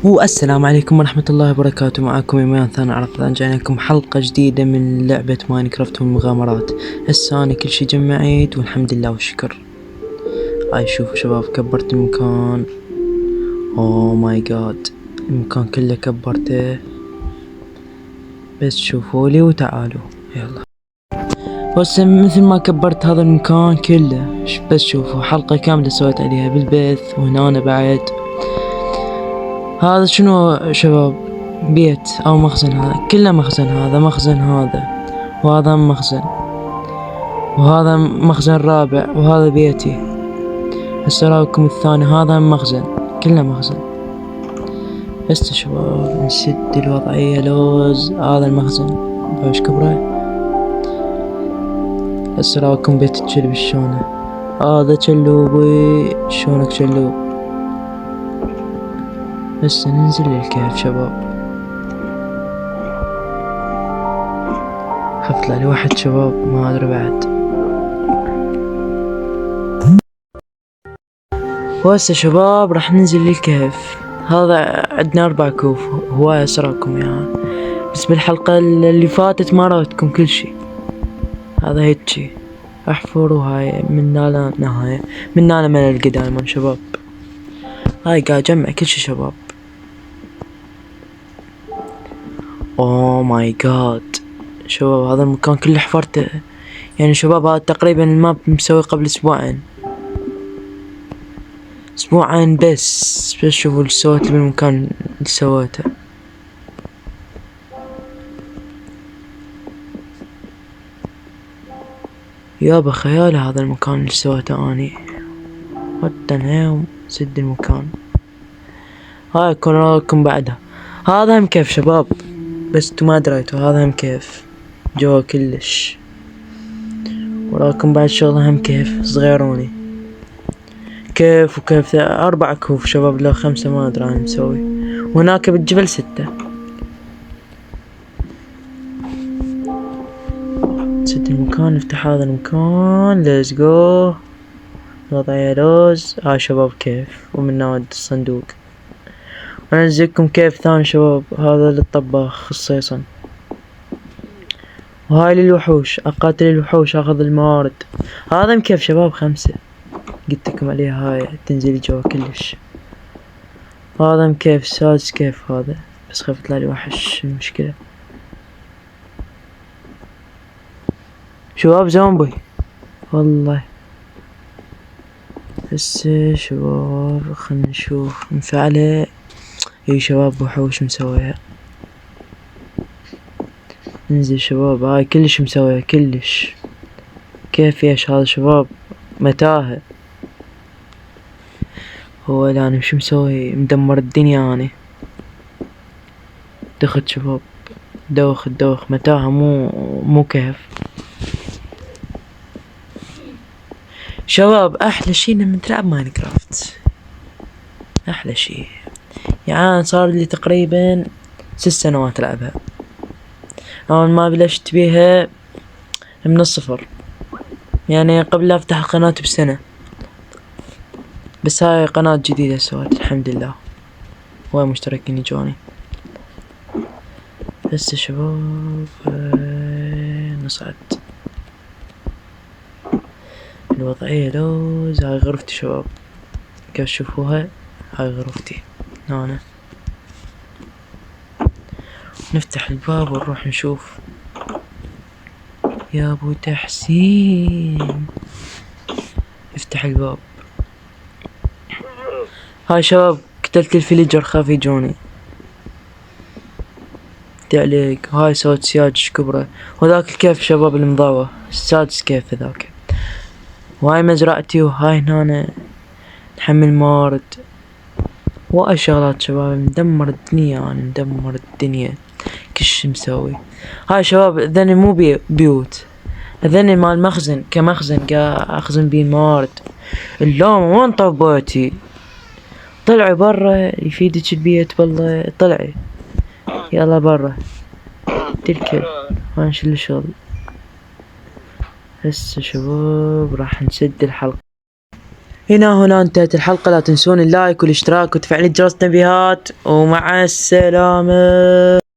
والسلام عليكم ورحمة الله وبركاته. معكم إيمان ثاني عرفان، جاي لكم حلقة جديدة من لعبة ماينكرافت والمغامرات. هسه أنا كل شي جمعت والحمد لله والشكر. هاي شوفوا شباب، كبرت المكان. اوه ماي جاد، المكان كله كبرته. بس شوفوا لي وتعالوا يلا. بس مثل ما كبرت هذا المكان كله، بس شوفوا حلقة كاملة سويت عليها بالبث، وهنا بعد. هذا شنو شباب؟ بيت او مخزن، هذا كله مخزن، هذا مخزن، هذا وهذا مخزن، وهذا مخزن رابع، وهذا بيتي. هسه رايكم الثاني، هذا مخزن، كله مخزن. بس شباب نسد الوضعية لوز. هذا المخزن باش كبره. هسه رايكم بيت الكلب شلونه. هذا كلوبي، شلونك كلوب؟ هسه ننزل للكهف شباب. خفت لي واحد شباب، ما ادري بعد. وهسه شباب راح ننزل للكهف. هذا عندنا 4 كوف، هواية اسراكم يعني. بس بالحلقة اللي فاتت ما رايتكم كل شي. هذا هيجي احفر، وهاي من هنا لنهاية، من هنا من القى دايما شباب. هاي قاعد اجمع كل شي شباب. اوه ماي جاد شباب، هذا المكان كله حفرته. يعني شباب هذا تقريبا الماب مسوي قبل اسبوعين. اسبوعين بس شوفوا اللي سويته بالمكان اللي سويته. يابا خيال هذا المكان اللي سويته اني. ودنا سد المكان. هاي كنا لكم بعدها. هذا هم كيف شباب، بس انتو ما دريتوا هذا هم كيف جوا كلش. وراكم بعد شغله هم كيف صغيروني. كيف وكيف 4 كهوف شباب، لو 5 ما ادري انا مسوي. وهناك بالجبل 6. سد المكان، نفتح هذا المكان، ليتس جو. وضعية لوز. هاي شباب كيف، ومن نود الصندوق. وانزلكم كيف ثاني شباب، هذا للطباخ خصيصا. وهاي للوحوش، اقاتل الوحوش، اخذ الموارد. هذا كيف شباب 5 قلت لكم عليها، هاي تنزل جوا كلش. هذا كيف 6 كيف هذا، بس خفت لي وحش المشكلة. شباب زومبي والله. بس شباب خلنا نشوف مفعله. اي شباب وحوش مسويها. انزل شباب، هاي كلش مسويها كلش. كيف ايش هذا شباب، متاهة. هو انا شو مسوي، مدمر الدنيا اني. دخت شباب، دوخ متاهة، مو كهف. شباب احلى شي لما تلعب ماينكرافت، احلى شي. يعني صار لي تقريبا 6 سنوات العبها. اول ما بلشت بيها من الصفر، يعني قبل لا افتح القناة بسنة. بس هاي قناة جديدة سويت الحمد لله. هواي مشتركين يجوني. بس شباب نصعد. الوضعية لوز. هاي غرفتي شباب، كيف تشوفوها. هاي غرفتي هنا. نفتح الباب ونروح نشوف يا ابو تحسين. افتح الباب. هاي شباب قتلت الفيليجر، خاف يجوني. تعليق. هاي سوت سياج كبرى. وذاك الكيف شباب المضوى، السادس كيف ذاك. وهاي مزرعتي، وهاي هنا نحمل موارد. واي شغلات شباب، مدمر الدنيا يعني، مدمر الدنيا كش مسوي. هاي شباب ذني مو بيوت، ذني مال مخزن، كمخزن قا اخزن بيه الموارد. اللوم وين طبيتي؟ طلعي برا يفيدك البيت والله، طلعي يلا برا تركب. هنشيل الشغل. هسه شباب راح نسد الحلقة. هنا انتهت الحلقة. لا تنسون اللايك والاشتراك وتفعيل جرس التنبيهات، ومع السلامة.